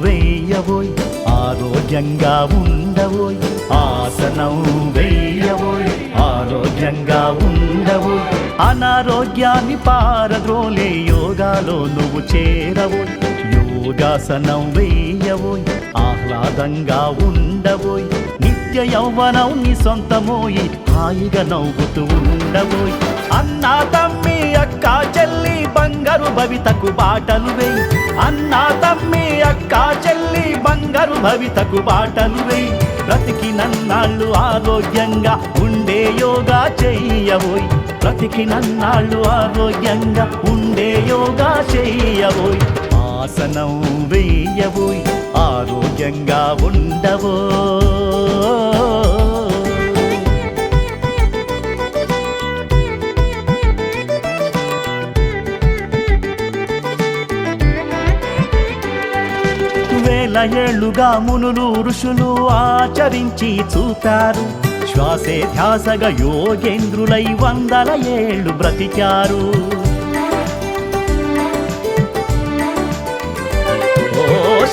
వెయ్యవోయ్ ఆరోగ్యంగా ఉండవోయ్ ఆసనం వెయ్యవోయ్ ఆరోగ్యంగా ఉండవోయ్ అనారోగ్యాన్ని పారద్రోలే యోగాలో నువ్వు చేరవోయ్ యోగాసనం వెయ్యవోయ్ ఆహ్లాదంగా ఉండవోయ్ నిత్య యౌవనం నీ సొంతమోయి హాయిగా నవ్వుతూ ఉండవోయ్ అన్నా తమ్మి అక్క చెల్లి బంగారు భవితకు బాటలు వేయి అన్నా తమ్మి అక్క చెల్లి బంగారు భవితకు బాటలు వేయి బ్రతికినన్నాళ్ళు ఆరోగ్యంగా ఉండే యోగా చెయ్యవోయ్ బ్రతికినన్నాళ్ళు ఆరోగ్యంగా ఉండే యోగా చెయ్యవోయ్ ఆసనం వెయ్యవోయ్ ఆరోగ్యంగా ఉండవో వేల ఏళ్లుగా మునులు ఋషులు ఆచరించి చూపారు శ్వాసే ధ్యాసగా యోగేంద్రులై 100 ఏళ్ళు బ్రతికారు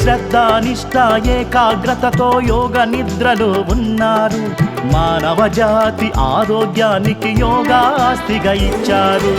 శ్రద్ధ నిష్ఠ ఏకాగ్రతతో యోగ నిద్రలో ఉన్నారు మానవ జాతి ఆరోగ్యానికి యోగాస్తిగా ఇచ్చారు